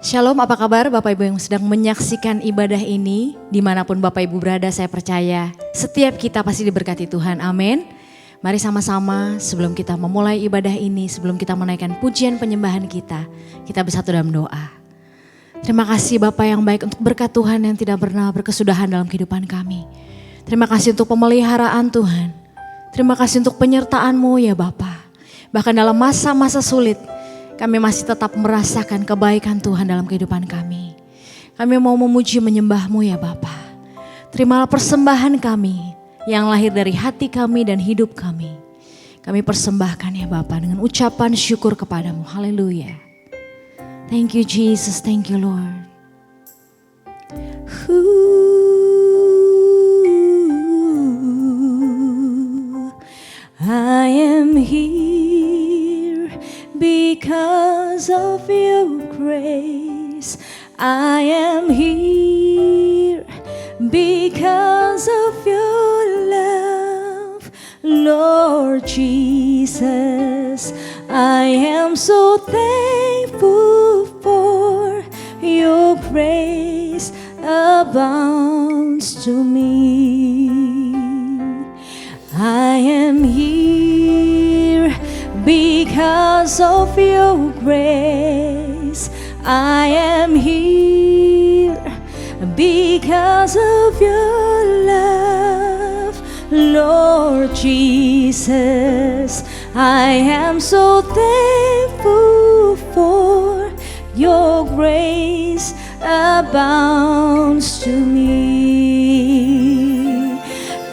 Shalom, apa kabar Bapak Ibu yang sedang menyaksikan ibadah ini? Dimanapun Bapak Ibu berada, saya percaya setiap kita pasti diberkati Tuhan, amin. Mari sama-sama sebelum kita memulai ibadah ini, sebelum kita menaikkan pujian penyembahan kita bersatu dalam doa. Terima kasih Bapak yang baik untuk berkat Tuhan yang tidak pernah berkesudahan dalam kehidupan kami. Terima kasih untuk pemeliharaan Tuhan. Terima kasih untuk penyertaan-Mu ya Bapak. Bahkan dalam masa-masa sulit, kami masih tetap merasakan kebaikan Tuhan dalam kehidupan kami. Kami mau memuji menyembah-Mu ya Bapa. Terimalah persembahan kami yang lahir dari hati kami dan hidup kami. Kami persembahkan ya Bapa dengan ucapan syukur kepadamu. Haleluya. Thank you Jesus, thank you Lord. I am here because of your grace. I am here because of your love, Lord Jesus. I am so thankful for your grace abounds to me. I am here because of your grace. I am here because of your love, Lord Jesus. I am so thankful for your grace abounds to me.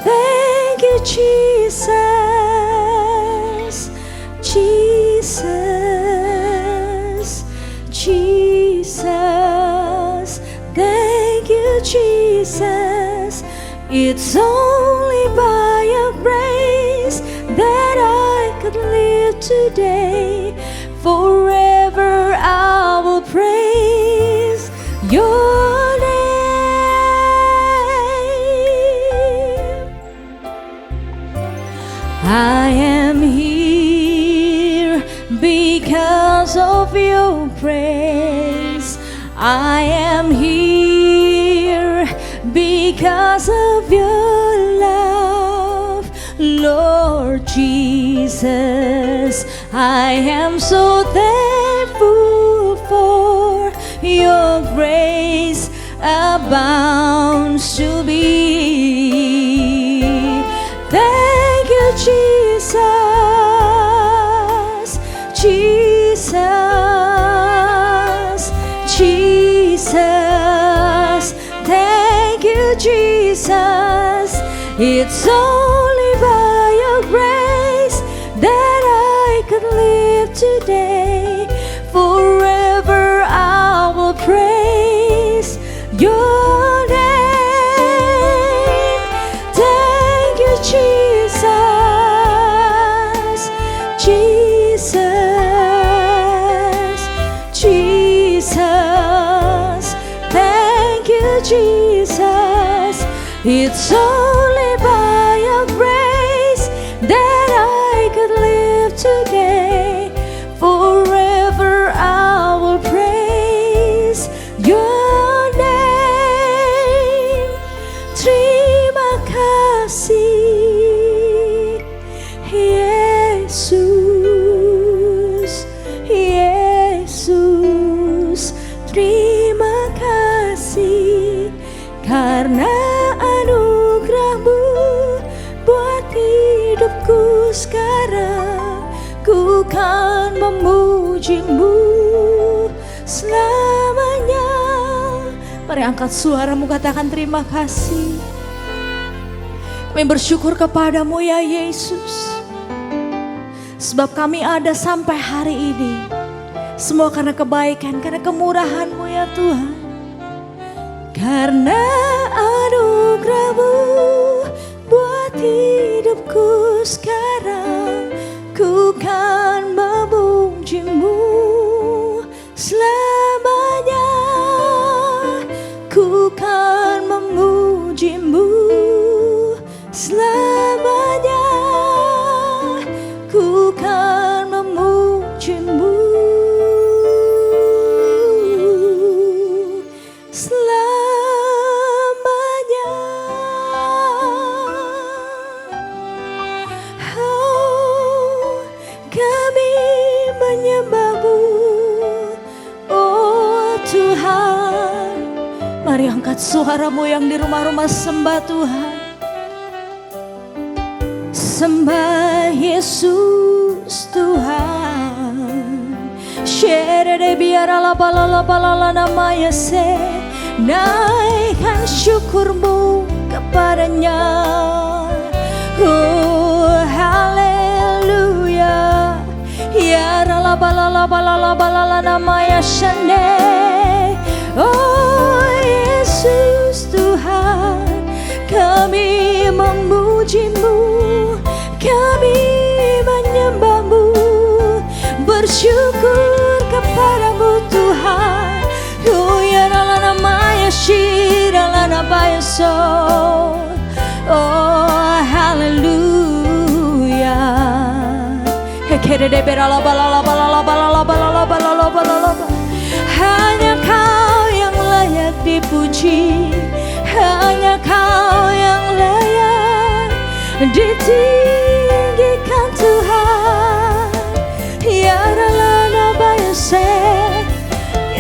Thank you, Jesus. Jesus, Jesus, thank you, Jesus. It's only by your grace that I could live today. Forever I will praise your name. I am here because of your praise. I am here because of your love, Lord Jesus. I am so thankful for your grace abounds to me. Thank you, Jesus. Jesus, Jesus, thank you, Jesus. It's only by your grace that I could live today. Forever I will praise your name. Thank you, Jesus. Jesus, Jesus, thank you, Jesus. It's only by your grace that I could live today. Forever I will praise your name. Terima kasih, Yesus, Yesus. Terima kasih karena anugerah-Mu buat hidupku sekarang. Ku kan memuji-Mu selamanya. Mari angkat suaramu, katakan terima kasih. Kami bersyukur kepadamu ya Yesus. Sebab kami ada sampai hari ini. Semua karena kebaikan, karena kemurahan-Mu ya Tuhan. Karena anugerah-Mu buat hidupku sekarang. Ku kan memuji-Mu selamanya. Ku kan memuji-Mu selamanya. Ku kan memuji-Mu. Mari angkat suaramu yang di rumah-rumah, sembah Tuhan. Sembah Yesus Tuhan. Sherere biarlah balala namanya se. Naikkan syukurmu kepadanya. Oh haleluya. Ya rala balala namanya shane. Oh Yesus Tuhan, kami memujimu, kami menyembahmu, bersyukur kepadamu Tuhan. Oh ya rala namanya shira namanya so. Oh haleluya. Hekere de berala balala. Hanya Kau yang layak dipuji, hanya Kau yang layak ditinggikan Tuhan. Ya rala bayase,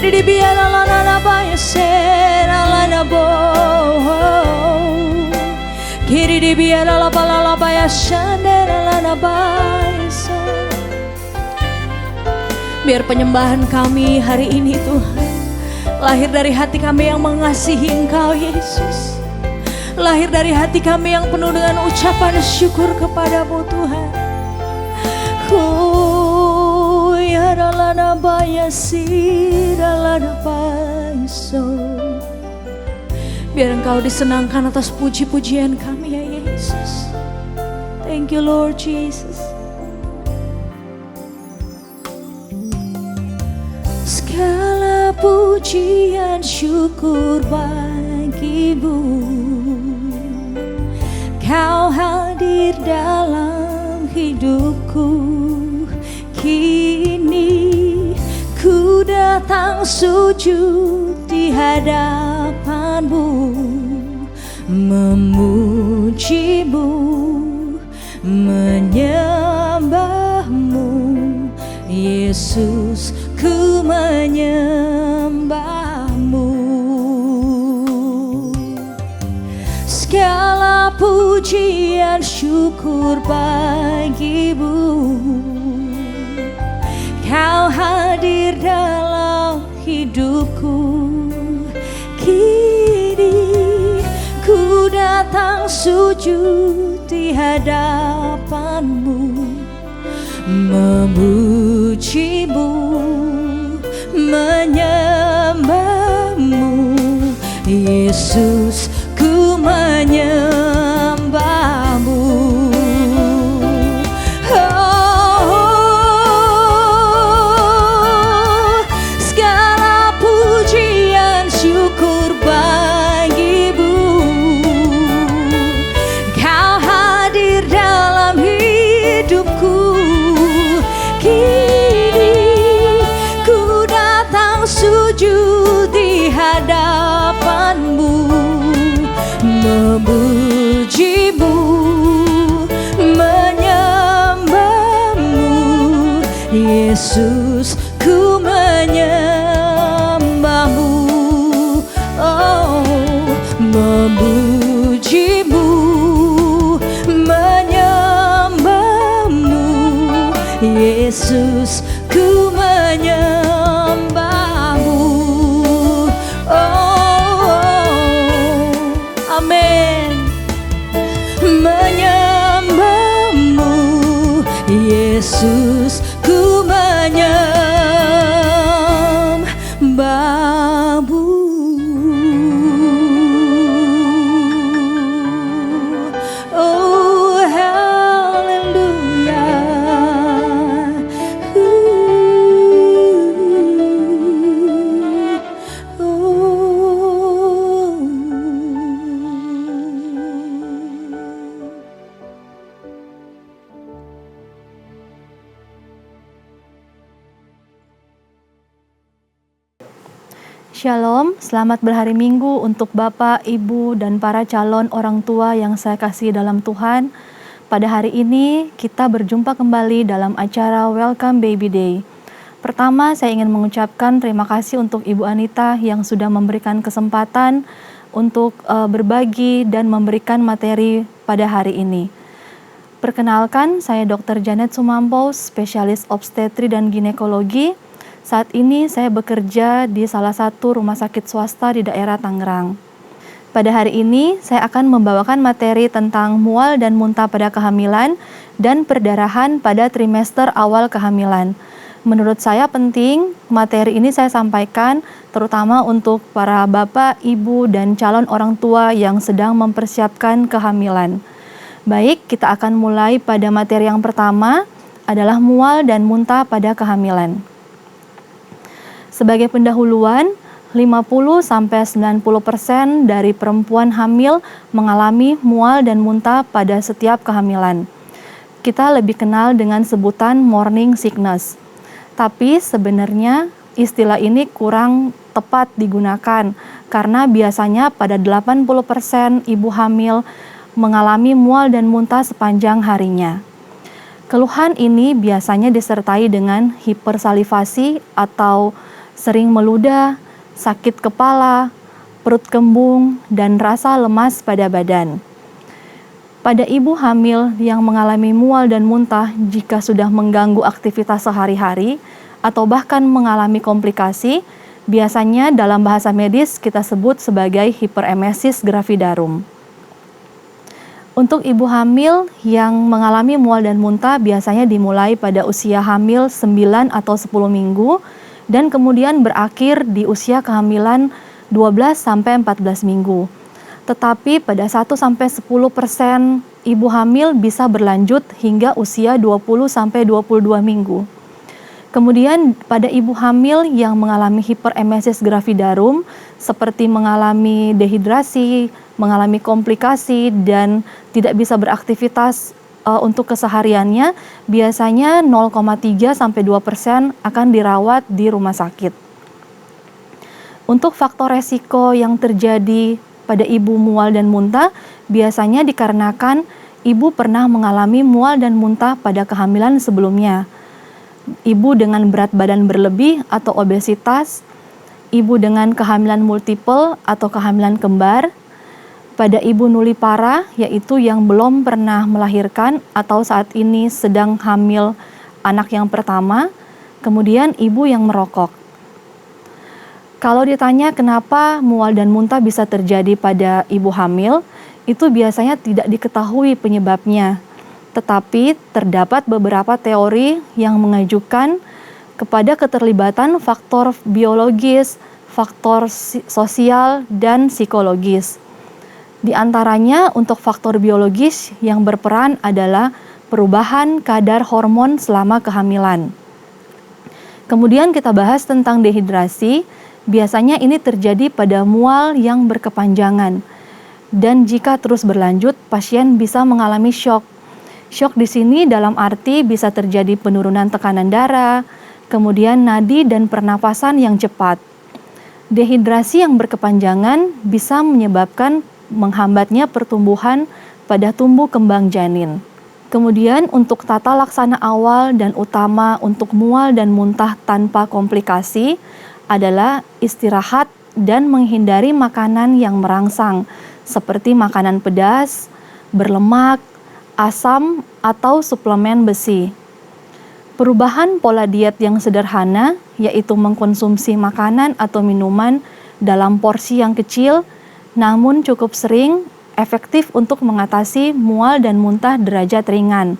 kiri biarlah nana bayase, rala bo. Kiri biarlah balala bayase, rala bayase. Biar penyembahan kami hari ini Tuhan lahir dari hati kami yang mengasihi Engkau Yesus. Lahir dari hati kami yang penuh dengan ucapan syukur kepadamu Tuhan. Ya ralana bayasi ralana bayaso. Biar Engkau disenangkan atas puji-pujian kami ya Yesus. Thank you Lord Jesus. Segala pujian syukur bagimu. Kau hadir dalam hidupku. Kini ku datang sujud di hadapanmu, memujimu, menyembahmu Yesus. Ku menyembahmu. Segala pujian syukur bagimu. Kau hadir dalam hidupku. Kini ku datang sujud di hadapanmu, memujimu, menyembahmu Yesus. Ku menyembahmu. Segala pujian syukur bagimu. Kau hadir dalam hidupku. Sujud di hadapanmu, memujimu, menyembahmu Yesus. Ku menyembahmu, oh, memujimu, menyembahmu Yesus. Ku menyembahmu. Amin. Menyembahmu Yesus. Ku menyembahmu. Oh haleluya. Shalom, selamat berhari Minggu untuk Bapak, Ibu, dan para calon orang tua yang saya kasih dalam Tuhan. Pada hari ini kita berjumpa kembali dalam acara Welcome Baby Day. Pertama, saya ingin mengucapkan terima kasih untuk Ibu Anita yang sudah memberikan kesempatan untuk berbagi dan memberikan materi pada hari ini. Perkenalkan, saya Dr. Janet Sumampo, spesialis obstetri dan ginekologi. Saat ini saya bekerja di salah satu rumah sakit swasta di daerah Tangerang. Pada hari ini, saya akan membawakan materi tentang mual dan muntah pada kehamilan dan perdarahan pada trimester awal kehamilan. Menurut saya penting materi ini saya sampaikan terutama untuk para bapak, ibu, dan calon orang tua yang sedang mempersiapkan kehamilan. Baik, kita akan mulai pada materi yang pertama adalah mual dan muntah pada kehamilan. Sebagai pendahuluan, 50-90% dari perempuan hamil mengalami mual dan muntah pada setiap kehamilan. Kita lebih kenal dengan sebutan morning sickness. Tapi sebenarnya istilah ini kurang tepat digunakan karena biasanya pada 80% ibu hamil mengalami mual dan muntah sepanjang harinya. Keluhan ini biasanya disertai dengan hipersalivasi atau sering meludah, sakit kepala, perut kembung, dan rasa lemas pada badan. Pada ibu hamil yang mengalami mual dan muntah jika sudah mengganggu aktivitas sehari-hari atau bahkan mengalami komplikasi, biasanya dalam bahasa medis kita sebut sebagai hiperemesis gravidarum. Untuk ibu hamil yang mengalami mual dan muntah biasanya dimulai pada usia hamil 9 atau 10 minggu dan kemudian berakhir di usia kehamilan 12-14 minggu. Tetapi pada 1-10% ibu hamil bisa berlanjut hingga usia 20-22 minggu. Kemudian pada ibu hamil yang mengalami hiperemesis gravidarum seperti mengalami dehidrasi, mengalami komplikasi dan tidak bisa beraktivitas untuk kesehariannya, biasanya 0,3-2% akan dirawat di rumah sakit. Untuk faktor resiko yang terjadi pada ibu mual dan muntah biasanya dikarenakan ibu pernah mengalami mual dan muntah pada kehamilan sebelumnya. Ibu dengan berat badan berlebih atau obesitas, ibu dengan kehamilan multiple atau kehamilan kembar, pada ibu nulipara yaitu yang belum pernah melahirkan atau saat ini sedang hamil anak yang pertama, kemudian ibu yang merokok. Kalau ditanya kenapa mual dan muntah bisa terjadi pada ibu hamil, itu biasanya tidak diketahui penyebabnya. Tetapi terdapat beberapa teori yang mengajukan kepada keterlibatan faktor biologis, faktor sosial, dan psikologis. Di antaranya untuk faktor biologis yang berperan adalah perubahan kadar hormon selama kehamilan. Kemudian kita bahas tentang dehidrasi. Biasanya ini terjadi pada mual yang berkepanjangan. Dan jika terus berlanjut, pasien bisa mengalami shock. Shock di sini dalam arti bisa terjadi penurunan tekanan darah, kemudian nadi dan pernapasan yang cepat. Dehidrasi yang berkepanjangan bisa menyebabkan menghambatnya pertumbuhan pada tumbuh kembang janin. Kemudian untuk tata laksana awal dan utama untuk mual dan muntah tanpa komplikasi adalah istirahat dan menghindari makanan yang merangsang seperti makanan pedas, berlemak, asam, atau suplemen besi. Perubahan pola diet yang sederhana yaitu mengkonsumsi makanan atau minuman dalam porsi yang kecil namun cukup sering efektif untuk mengatasi mual dan muntah derajat ringan.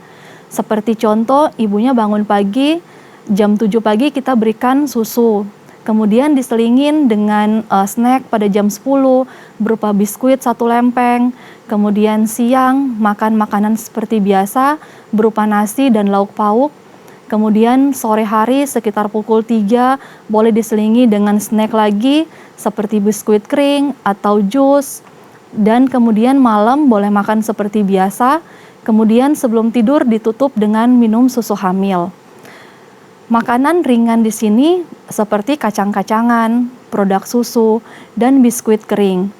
Seperti contoh, ibunya bangun pagi, jam 7 pagi kita berikan susu. Kemudian diselingin dengan snack pada jam 10 berupa biskuit 1 lempeng. Kemudian siang makan makanan seperti biasa berupa nasi dan lauk pauk. Kemudian sore hari sekitar pukul 3 boleh diselingi dengan snack lagi seperti biskuit kering atau jus. Dan kemudian malam boleh makan seperti biasa. Kemudian sebelum tidur ditutup dengan minum susu hamil. Makanan ringan di sini seperti kacang-kacangan, produk susu, dan biskuit kering.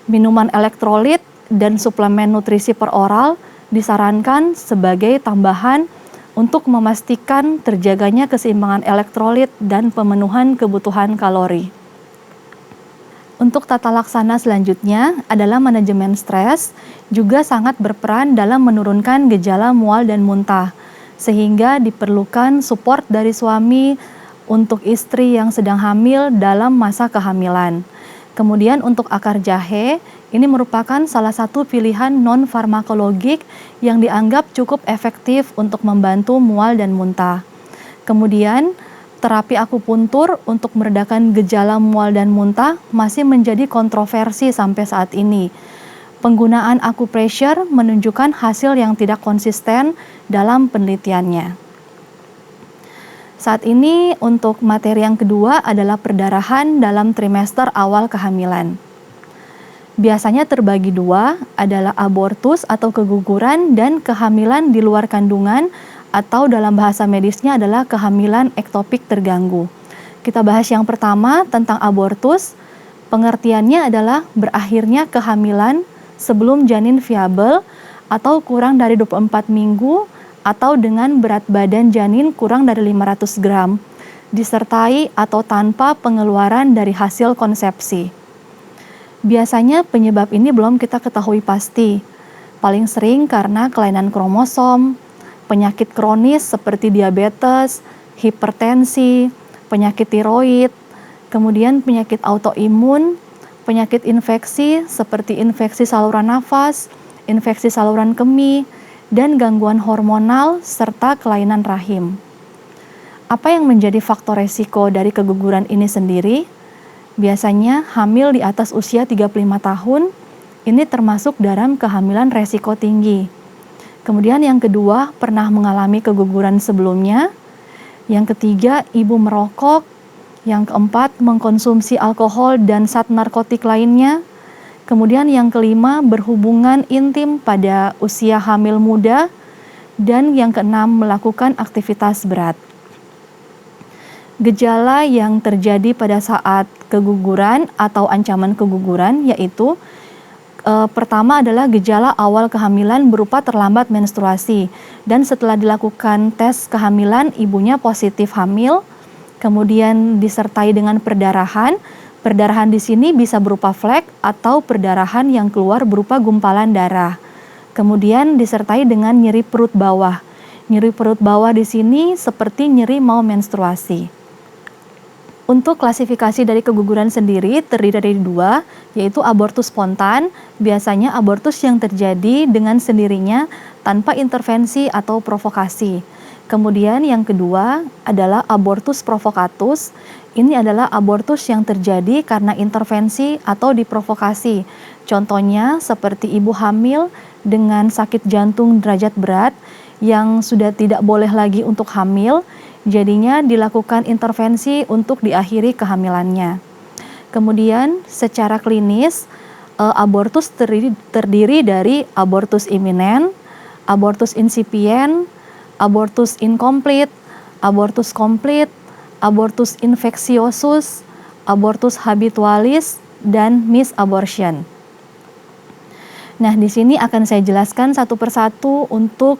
Minuman elektrolit dan suplemen nutrisi per oral disarankan sebagai tambahan untuk memastikan terjaganya keseimbangan elektrolit dan pemenuhan kebutuhan kalori. Untuk tata laksana selanjutnya adalah manajemen stres, juga sangat berperan dalam menurunkan gejala mual dan muntah, sehingga diperlukan support dari suami untuk istri yang sedang hamil dalam masa kehamilan. Kemudian untuk akar jahe, ini merupakan salah satu pilihan non-farmakologik yang dianggap cukup efektif untuk membantu mual dan muntah. Kemudian, terapi akupuntur untuk meredakan gejala mual dan muntah masih menjadi kontroversi sampai saat ini. Penggunaan acupressure menunjukkan hasil yang tidak konsisten dalam penelitiannya. Saat ini untuk materi yang kedua adalah perdarahan dalam trimester awal kehamilan. Biasanya terbagi dua, adalah abortus atau keguguran dan kehamilan di luar kandungan, atau dalam bahasa medisnya adalah kehamilan ektopik terganggu. Kita bahas yang pertama tentang abortus. Pengertiannya adalah berakhirnya kehamilan sebelum janin viabel atau kurang dari 24 minggu atau dengan berat badan janin kurang dari 500 gram, disertai atau tanpa pengeluaran dari hasil konsepsi. Biasanya penyebab ini belum kita ketahui pasti. Paling sering karena kelainan kromosom, penyakit kronis seperti diabetes, hipertensi, penyakit tiroid, kemudian penyakit autoimun, penyakit infeksi seperti infeksi saluran nafas, infeksi saluran kemih, dan gangguan hormonal serta kelainan rahim. Apa yang menjadi faktor resiko dari keguguran ini sendiri? Biasanya hamil di atas usia 35 tahun, ini termasuk dalam kehamilan resiko tinggi. Kemudian yang kedua, pernah mengalami keguguran sebelumnya. Yang ketiga, ibu merokok. Yang keempat, mengkonsumsi alkohol dan zat narkotik lainnya. Kemudian yang kelima, berhubungan intim pada usia hamil muda. Dan yang keenam, melakukan aktivitas berat. Gejala yang terjadi pada saat keguguran atau ancaman keguguran yaitu pertama adalah gejala awal kehamilan berupa terlambat menstruasi, dan setelah dilakukan tes kehamilan ibunya positif hamil, kemudian disertai dengan perdarahan. Perdarahan di sini bisa berupa flek atau perdarahan yang keluar berupa gumpalan darah. Kemudian disertai dengan nyeri perut bawah. Nyeri perut bawah di sini seperti nyeri mau menstruasi. Untuk klasifikasi dari keguguran sendiri terdiri dari dua, yaitu abortus spontan, biasanya abortus yang terjadi dengan sendirinya tanpa intervensi atau provokasi. Kemudian yang kedua adalah abortus provokatus. Ini adalah abortus yang terjadi karena intervensi atau diprovokasi. Contohnya seperti ibu hamil dengan sakit jantung derajat berat yang sudah tidak boleh lagi untuk hamil, jadinya dilakukan intervensi untuk diakhiri kehamilannya. Kemudian secara klinis, abortus terdiri dari abortus iminen, abortus insipient, abortus incomplete, abortus complete, abortus infecciosus, abortus habitualis, dan misabortion. Nah, di sini akan saya jelaskan satu persatu untuk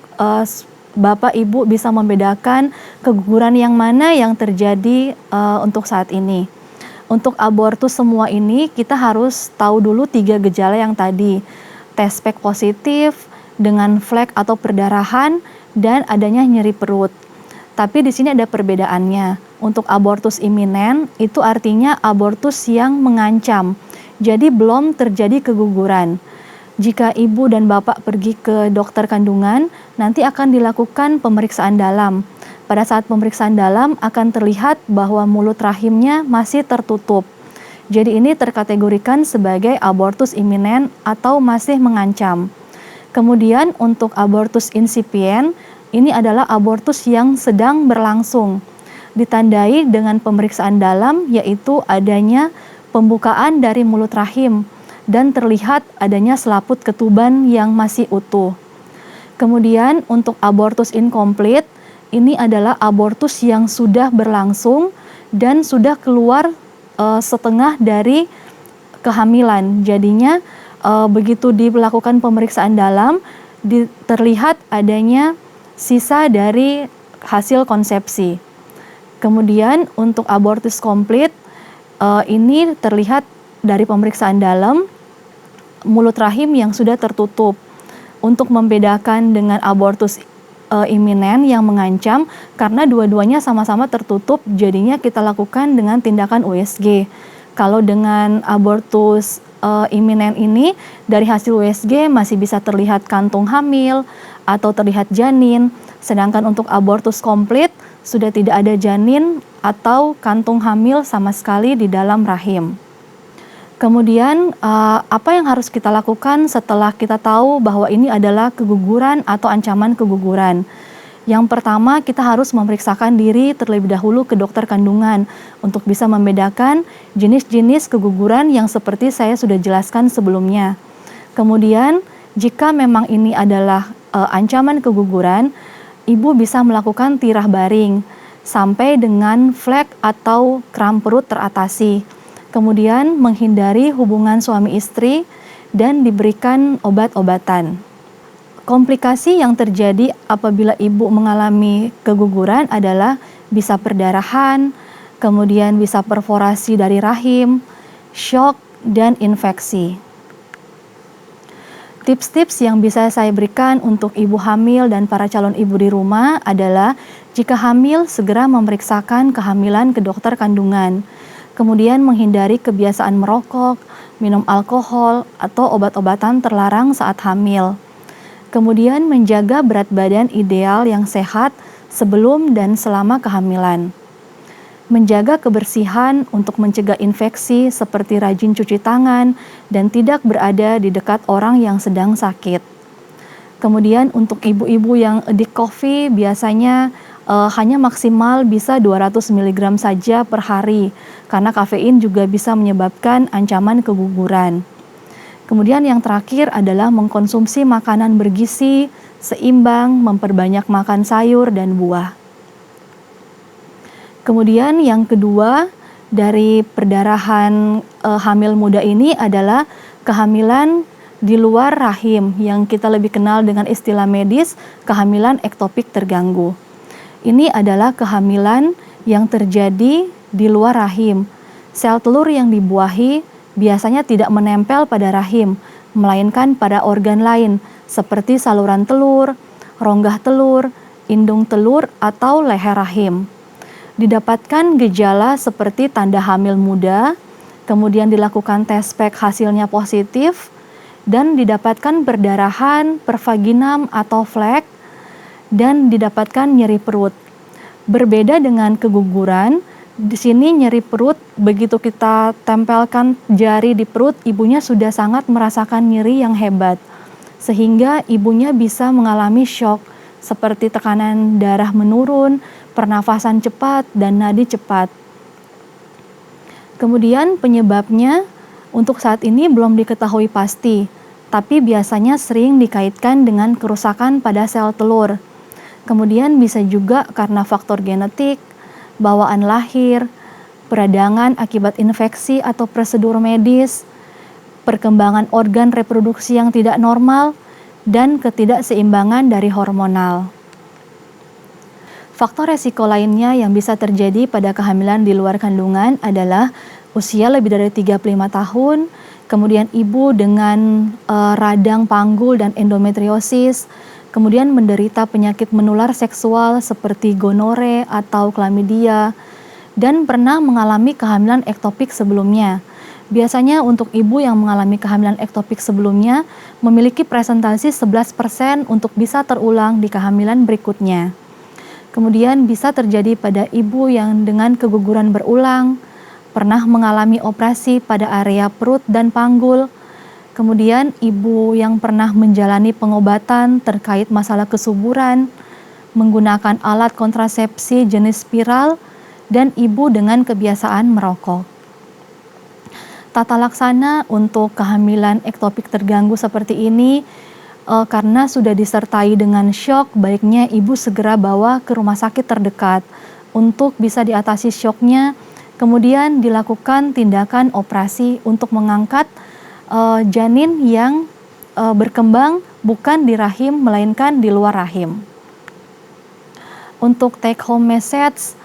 Bapak Ibu bisa membedakan keguguran yang mana yang terjadi untuk saat ini. Untuk abortus semua ini kita harus tahu dulu 3 gejala yang tadi. Tespek positif dengan flek atau perdarahan dan adanya nyeri perut. Tapi di sini ada perbedaannya. Untuk abortus iminen itu artinya abortus yang mengancam. Jadi belum terjadi keguguran. Jika ibu dan bapak pergi ke dokter kandungan, nanti akan dilakukan pemeriksaan dalam. Pada saat pemeriksaan dalam akan terlihat bahwa mulut rahimnya masih tertutup. Jadi ini terkategorikan sebagai abortus iminen atau masih mengancam. Kemudian untuk abortus insipient, ini adalah abortus yang sedang berlangsung. Ditandai dengan pemeriksaan dalam yaitu adanya pembukaan dari mulut rahim dan terlihat adanya selaput ketuban yang masih utuh. Kemudian untuk abortus incomplete, ini adalah abortus yang sudah berlangsung dan sudah keluar setengah dari kehamilan. Jadinya begitu dilakukan pemeriksaan dalam, terlihat adanya sisa dari hasil konsepsi. Kemudian untuk abortus komplit, ini terlihat dari pemeriksaan dalam mulut rahim yang sudah tertutup. Untuk membedakan dengan abortus iminen yang mengancam, karena dua-duanya sama-sama tertutup, jadinya kita lakukan dengan tindakan USG. Kalau dengan abortus iminen ini, dari hasil USG masih bisa terlihat kantung hamil atau terlihat janin, sedangkan untuk abortus komplit sudah tidak ada janin atau kantung hamil sama sekali di dalam rahim. Kemudian apa yang harus kita lakukan setelah kita tahu bahwa ini adalah keguguran atau ancaman keguguran? Yang pertama, kita harus memeriksakan diri terlebih dahulu ke dokter kandungan untuk bisa membedakan jenis-jenis keguguran yang seperti saya sudah jelaskan sebelumnya. Kemudian, jika memang ini adalah ancaman keguguran, ibu bisa melakukan tirah baring sampai dengan flek atau kram perut teratasi. Kemudian menghindari hubungan suami istri dan diberikan obat-obatan. Komplikasi yang terjadi apabila ibu mengalami keguguran adalah bisa perdarahan, kemudian bisa perforasi dari rahim, shock, dan infeksi. Tips-tips yang bisa saya berikan untuk ibu hamil dan para calon ibu di rumah adalah jika hamil segera memeriksakan kehamilan ke dokter kandungan. Kemudian menghindari kebiasaan merokok, minum alkohol, atau obat-obatan terlarang saat hamil. Kemudian menjaga berat badan ideal yang sehat sebelum dan selama kehamilan. Menjaga kebersihan untuk mencegah infeksi seperti rajin cuci tangan dan tidak berada di dekat orang yang sedang sakit. Kemudian untuk ibu-ibu yang addict coffee biasanya hanya maksimal bisa 200 mg saja per hari, karena kafein juga bisa menyebabkan ancaman keguguran. Kemudian yang terakhir adalah mengkonsumsi makanan bergizi, seimbang, memperbanyak makan sayur dan buah. Kemudian yang kedua dari perdarahan hamil muda ini adalah kehamilan di luar rahim yang kita lebih kenal dengan istilah medis kehamilan ektopik terganggu. Ini adalah kehamilan yang terjadi di luar rahim. Sel telur yang dibuahi biasanya tidak menempel pada rahim, melainkan pada organ lain seperti saluran telur, rongga telur, indung telur, atau leher rahim. Didapatkan gejala seperti tanda hamil muda, kemudian dilakukan tes spek hasilnya positif, dan didapatkan perdarahan, pervaginam atau flek, dan didapatkan nyeri perut. Berbeda dengan keguguran, di sini nyeri perut, begitu kita tempelkan jari di perut, ibunya sudah sangat merasakan nyeri yang hebat, sehingga ibunya bisa mengalami shock seperti tekanan darah menurun, pernafasan cepat, dan nadi cepat. Kemudian penyebabnya untuk saat ini belum diketahui pasti, tapi biasanya sering dikaitkan dengan kerusakan pada sel telur. Kemudian bisa juga karena faktor genetik, bawaan lahir, peradangan akibat infeksi atau prosedur medis, perkembangan organ reproduksi yang tidak normal, dan ketidakseimbangan dari hormonal. Faktor resiko lainnya yang bisa terjadi pada kehamilan di luar kandungan adalah usia lebih dari 35 tahun, kemudian ibu dengan radang panggul dan endometriosis, kemudian menderita penyakit menular seksual seperti gonore atau chlamydia, dan pernah mengalami kehamilan ektopik sebelumnya. Biasanya untuk ibu yang mengalami kehamilan ektopik sebelumnya memiliki presentasi 11% untuk bisa terulang di kehamilan berikutnya. Kemudian bisa terjadi pada ibu yang dengan keguguran berulang, pernah mengalami operasi pada area perut dan panggul, kemudian ibu yang pernah menjalani pengobatan terkait masalah kesuburan, menggunakan alat kontrasepsi jenis spiral, dan ibu dengan kebiasaan merokok. Tata laksana untuk kehamilan ektopik terganggu seperti ini, karena sudah disertai dengan shock, baiknya ibu segera bawa ke rumah sakit terdekat untuk bisa diatasi shocknya, kemudian dilakukan tindakan operasi untuk mengangkat janin yang berkembang bukan di rahim melainkan di luar rahim. Untuk take home message,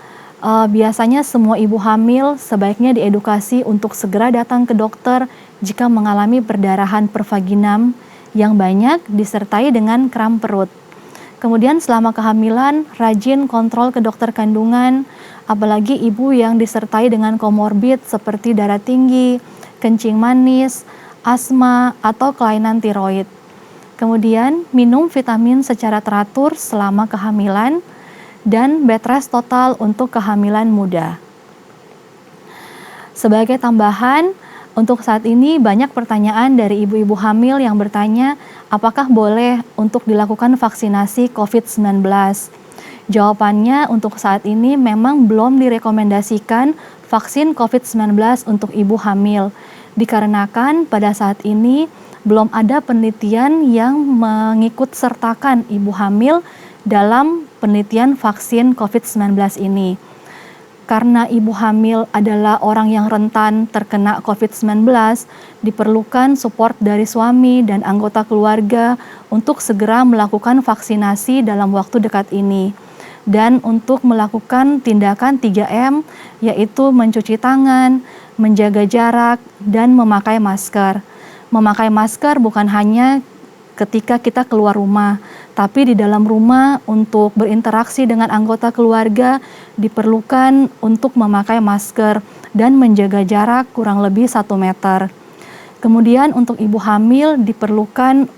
biasanya semua ibu hamil sebaiknya diedukasi untuk segera datang ke dokter jika mengalami perdarahan pervaginam yang banyak disertai dengan kram perut. Kemudian selama kehamilan, rajin kontrol ke dokter kandungan, apalagi ibu yang disertai dengan komorbid seperti darah tinggi, kencing manis, asma, atau kelainan tiroid. Kemudian minum vitamin secara teratur selama kehamilan, dan bed rest total untuk kehamilan muda. Sebagai tambahan, untuk saat ini banyak pertanyaan dari ibu-ibu hamil yang bertanya apakah boleh untuk dilakukan vaksinasi COVID-19. Jawabannya untuk saat ini memang belum direkomendasikan vaksin COVID-19 untuk ibu hamil, dikarenakan pada saat ini belum ada penelitian yang mengikut sertakan ibu hamil dalam penelitian vaksin COVID-19 ini. Karena ibu hamil adalah orang yang rentan terkena COVID-19, diperlukan support dari suami dan anggota keluarga untuk segera melakukan vaksinasi dalam waktu dekat ini. Dan untuk melakukan tindakan 3M, yaitu mencuci tangan, menjaga jarak, dan memakai masker. Memakai masker bukan hanya ketika kita keluar rumah, tapi di dalam rumah untuk berinteraksi dengan anggota keluarga diperlukan untuk memakai masker dan menjaga jarak kurang lebih 1 meter. Kemudian untuk ibu hamil diperlukan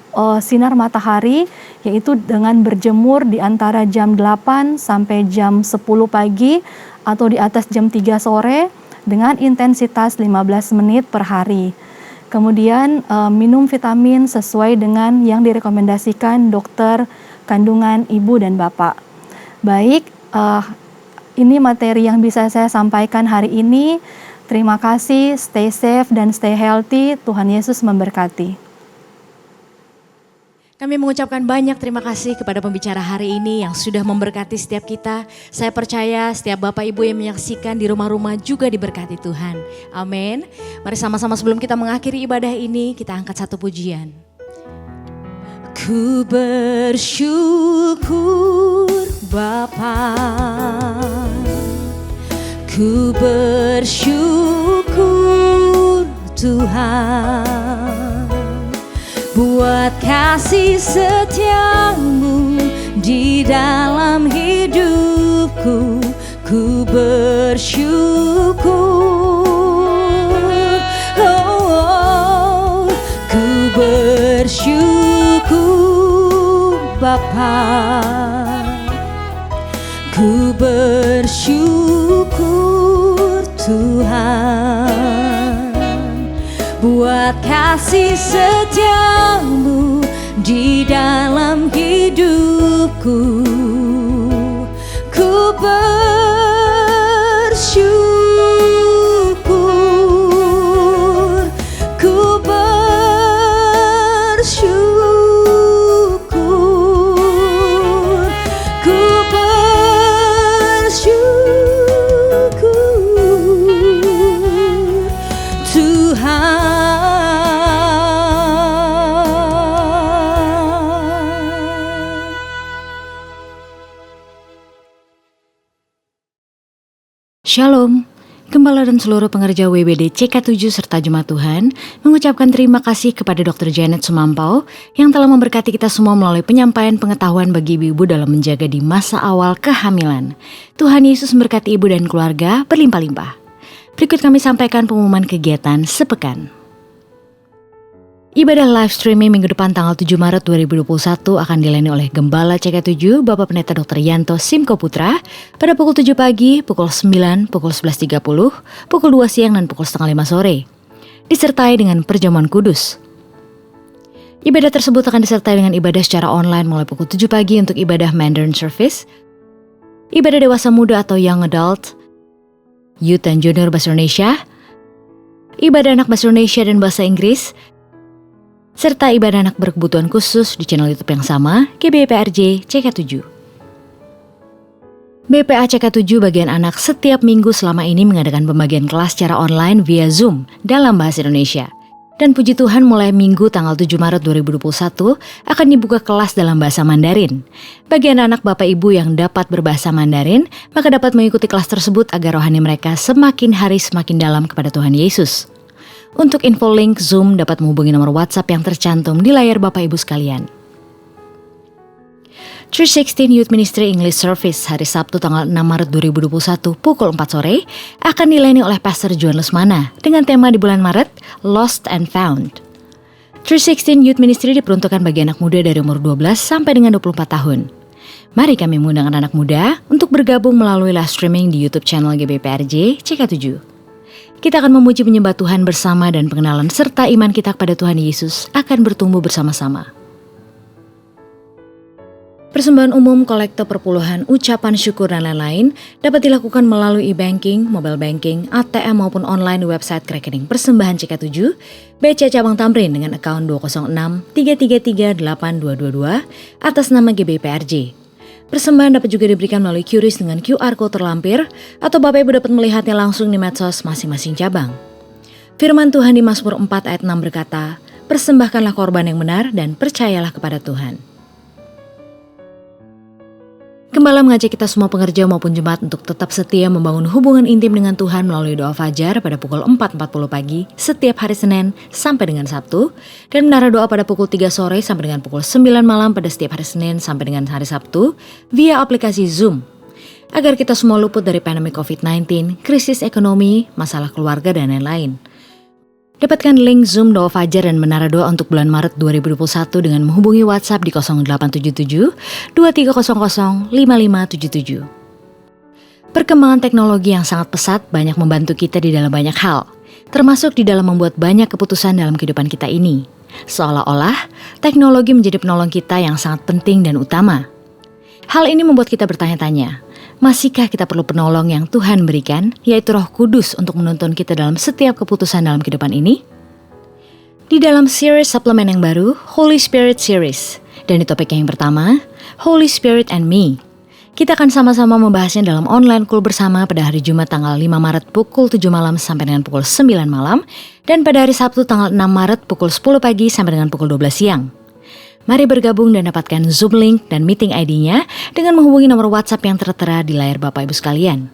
sinar matahari, yaitu dengan berjemur di antara jam 8 sampai jam 10 pagi atau di atas jam 3 sore dengan intensitas 15 menit per hari. Kemudian minum vitamin sesuai dengan yang direkomendasikan dokter kandungan ibu dan bapak. Baik, ini materi yang bisa saya sampaikan hari ini. Terima kasih, stay safe dan stay healthy. Tuhan Yesus memberkati. Kami mengucapkan banyak terima kasih kepada pembicara hari ini yang sudah memberkati setiap kita. Saya percaya setiap Bapak Ibu yang menyaksikan di rumah-rumah juga diberkati Tuhan. Amin. Mari sama-sama sebelum kita mengakhiri ibadah ini, kita angkat satu pujian. Ku bersyukur Bapa, ku bersyukur Tuhan, buat kasih setiamu di dalam hidupku. Ku bersyukur, ku bersyukur Bapa, ku bersyukur Tuhan, buat kasih setiamu di dalam hidupku. Ku bersyukur, ku bersyukur, ku bersyukur Tuhan. Shalom, Gembala dan seluruh pengerja WBD CK7 serta Jemaat Tuhan mengucapkan terima kasih kepada Dr. Janet Sumampau yang telah memberkati kita semua melalui penyampaian pengetahuan bagi ibu-ibu dalam menjaga di masa awal kehamilan. Tuhan Yesus memberkati ibu dan keluarga berlimpah-limpah. Berikut kami sampaikan pengumuman kegiatan sepekan. Ibadah live streaming minggu depan tanggal 7 Maret 2021 akan dilayani oleh Gembala CK7 Bapak Pendeta Dr. Yanto Simko Putra pada pukul 7 pagi, pukul 9, pukul 11.30, pukul 2 siang dan pukul setengah 5 sore. Disertai dengan perjamuan kudus. Ibadah tersebut akan disertai dengan ibadah secara online mulai pukul 7 pagi untuk ibadah Mandarin Service, ibadah dewasa muda atau Young Adult, Youth dan Junior Bahasa Indonesia, ibadah anak Bahasa Indonesia dan Bahasa Inggris, serta ibadah anak berkebutuhan khusus di channel YouTube yang sama, GBPRJ CK7. BPA CK7 bagian anak setiap minggu selama ini mengadakan pembagian kelas secara online via Zoom dalam bahasa Indonesia. Dan puji Tuhan mulai Minggu tanggal 7 Maret 2021 akan dibuka kelas dalam bahasa Mandarin. Bagi anak-anak Bapak Ibu yang dapat berbahasa Mandarin, maka dapat mengikuti kelas tersebut agar rohani mereka semakin hari semakin dalam kepada Tuhan Yesus. Untuk info link Zoom dapat menghubungi nomor WhatsApp yang tercantum di layar Bapak Ibu sekalian. 316 Youth Ministry English Service hari Sabtu tanggal 6 Maret 2021 pukul 4 sore akan dilayani oleh Pastor Juan Lesmana dengan tema di bulan Maret, Lost and Found. 316 Youth Ministry diperuntukkan bagi anak muda dari umur 12 sampai dengan 24 tahun. Mari kami mengundang anak muda untuk bergabung melalui live streaming di YouTube channel GBPRJ CK7. Kita akan memuji menyembah Tuhan bersama dan pengenalan serta iman kita kepada Tuhan Yesus akan bertumbuh bersama-sama. Persembahan umum, kolektor perpuluhan, ucapan syukur dan lain-lain dapat dilakukan melalui e-banking, mobile banking, ATM maupun online di website rekening persembahan CK7, BCA Cabang Tamrin dengan akun 206-333-8222 atas nama GBPRJ. Persembahan dapat juga diberikan melalui QRIS dengan QR Code terlampir atau Bapak Ibu dapat melihatnya langsung di medsos masing-masing cabang. Firman Tuhan di Mazmur 4 ayat 6 berkata, "Persembahkanlah korban yang benar dan percayalah kepada Tuhan." Gembala mengajak kita semua pengerja maupun jemaat untuk tetap setia membangun hubungan intim dengan Tuhan melalui doa fajar pada pukul 4.40 pagi setiap hari Senin sampai dengan Sabtu dan menara doa pada pukul 3 sore sampai dengan pukul 9 malam pada setiap hari Senin sampai dengan hari Sabtu via aplikasi Zoom. Agar kita semua luput dari pandemi COVID-19, krisis ekonomi, masalah keluarga dan lain-lain. Dapatkan link Zoom Doa Fajar dan Menara Doa untuk bulan Maret 2021 dengan menghubungi WhatsApp di 0877 2300 5577. Perkembangan teknologi yang sangat pesat banyak membantu kita di dalam banyak hal, termasuk di dalam membuat banyak keputusan dalam kehidupan kita ini. Seolah-olah teknologi menjadi penolong kita yang sangat penting dan utama. Hal ini membuat kita bertanya-tanya, masihkah kita perlu penolong yang Tuhan berikan, yaitu Roh Kudus untuk menuntun kita dalam setiap keputusan dalam kehidupan ini? Di dalam series suplemen yang baru, Holy Spirit Series, dan di topik yang pertama, Holy Spirit and Me, kita akan sama-sama membahasnya dalam online call bersama pada hari Jumat tanggal 5 Maret pukul 7 malam sampai dengan pukul 9 malam, dan pada hari Sabtu tanggal 6 Maret pukul 10 pagi sampai dengan pukul 12 siang. Mari bergabung dan dapatkan Zoom link dan meeting ID-nya dengan menghubungi nomor WhatsApp yang tertera di layar Bapak Ibu sekalian.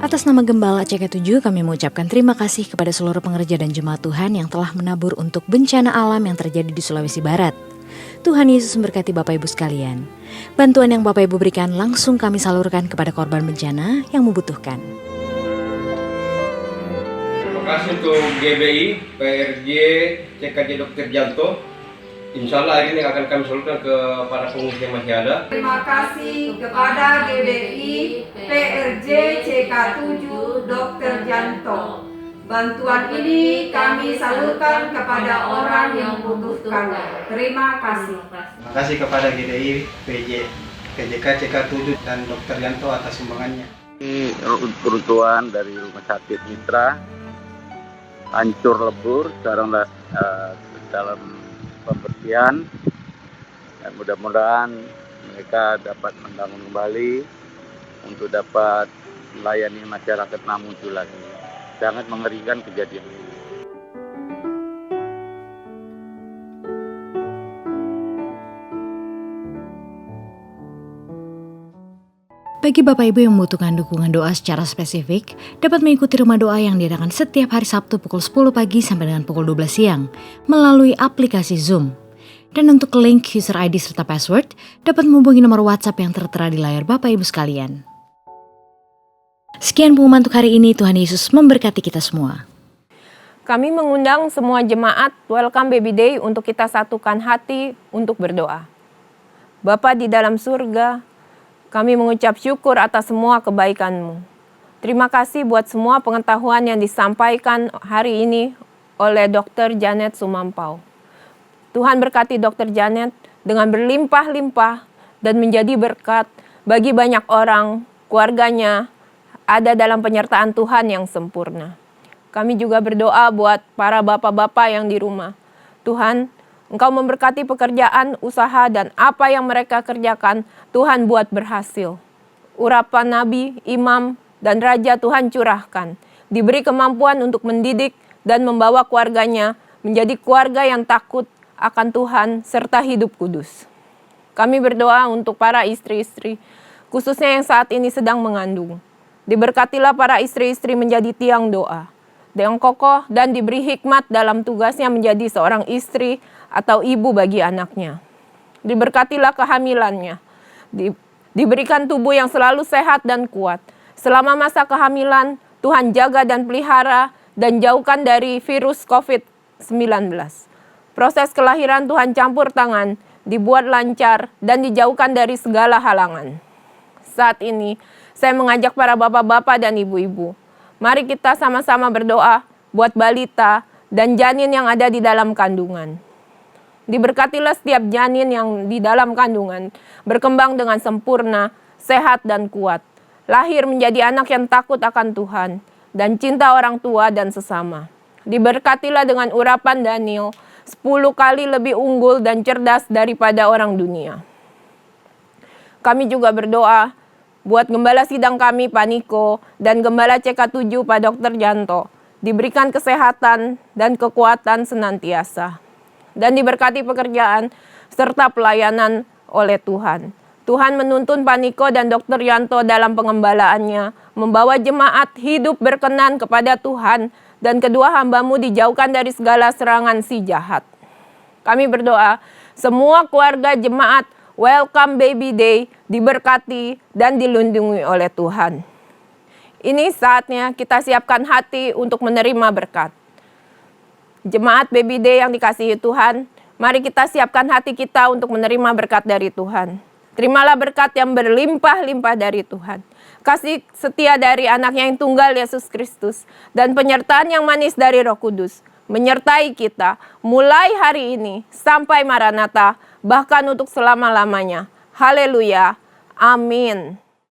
Atas nama Gembala CK7 kami mengucapkan terima kasih kepada seluruh pengerja dan jemaat Tuhan yang telah menabur untuk bencana alam yang terjadi di Sulawesi Barat. Tuhan Yesus memberkati Bapak Ibu sekalian. Bantuan yang Bapak Ibu berikan langsung kami salurkan kepada korban bencana yang membutuhkan. Terima kasih untuk GBI, PRJ, CKJ Dr. Janto. Insya Allah hari ini akan kami salurkan kepada pengungsi yang masih ada. Terima kasih kepada GBI, PRJ, CK7, Dr. Janto. Bantuan ini kami salurkan kepada orang yang membutuhkan. Terima kasih. Terima kasih kepada GDI, PJ, PJK, CK7 dan Dr. Yanto atas sumbangannya. Ini peruntuhan dari Rumah Sakit Mitra hancur lebur, sekarang dalam pembersihan dan mudah-mudahan mereka dapat membangun kembali untuk dapat melayani masyarakat Mamuju lagi. Sangat mengerikan kejadian ini. Bagi Bapak Ibu yang membutuhkan dukungan doa secara spesifik, dapat mengikuti rumah doa yang diadakan setiap hari Sabtu pukul 10 pagi sampai dengan pukul 12 siang melalui aplikasi Zoom. Dan untuk link user ID serta password, dapat menghubungi nomor WhatsApp yang tertera di layar Bapak Ibu sekalian. Sekian pengumuman untuk hari ini, Tuhan Yesus memberkati kita semua. Kami mengundang semua jemaat Welcome Baby Day untuk kita satukan hati untuk berdoa. Bapa di dalam surga, kami mengucap syukur atas semua kebaikan-Mu. Terima kasih buat semua pengetahuan yang disampaikan hari ini oleh Dr. Janet Sumampau. Tuhan berkati Dr. Janet dengan berlimpah-limpah dan menjadi berkat bagi banyak orang, keluarganya, ada dalam penyertaan Tuhan yang sempurna. Kami juga berdoa buat para bapak-bapak yang di rumah. Tuhan, Engkau memberkati pekerjaan, usaha, dan apa yang mereka kerjakan, Tuhan buat berhasil. Urapan nabi, imam, dan raja Tuhan curahkan. Diberi kemampuan untuk mendidik dan membawa keluarganya menjadi keluarga yang takut akan Tuhan serta hidup kudus. Kami berdoa untuk para istri-istri, khususnya yang saat ini sedang mengandung. Diberkatilah para istri-istri menjadi tiang doa, yang kokoh dan diberi hikmat dalam tugasnya menjadi seorang istri atau ibu bagi anaknya. Diberkatilah kehamilannya, diberikan tubuh yang selalu sehat dan kuat. Selama masa kehamilan, Tuhan jaga dan pelihara dan jauhkan dari virus COVID-19. Proses kelahiran Tuhan campur tangan, dibuat lancar dan dijauhkan dari segala halangan. Saat ini, saya mengajak para bapak-bapak dan ibu-ibu. Mari kita sama-sama berdoa buat balita dan janin yang ada di dalam kandungan. Diberkatilah setiap janin yang di dalam kandungan, berkembang dengan sempurna, sehat dan kuat. Lahir menjadi anak yang takut akan Tuhan dan cinta orang tua dan sesama. Diberkatilah dengan urapan Daniel, 10 kali lebih unggul dan cerdas daripada orang dunia. Kami juga berdoa buat gembala sidang kami, Pak Niko, dan gembala CK7, Pak Dr. Janto, diberikan kesehatan dan kekuatan senantiasa, dan diberkati pekerjaan serta pelayanan oleh Tuhan. Tuhan menuntun Pak Niko dan Dr. Yanto dalam pengembalaannya, membawa jemaat hidup berkenan kepada Tuhan, dan kedua hamba-Mu dijauhkan dari segala serangan si jahat. Kami berdoa, semua keluarga jemaat Welcome Baby Day diberkati dan dilindungi oleh Tuhan. Ini saatnya kita siapkan hati untuk menerima berkat. Jemaat Baby Day yang dikasihi Tuhan, mari kita siapkan hati kita untuk menerima berkat dari Tuhan. Terimalah berkat yang berlimpah-limpah dari Tuhan. Kasih setia dari anaknya yang tunggal Yesus Kristus. Dan penyertaan yang manis dari Roh Kudus menyertai kita mulai hari ini sampai Maranatha, bahkan untuk selama-lamanya. Haleluya. Amin.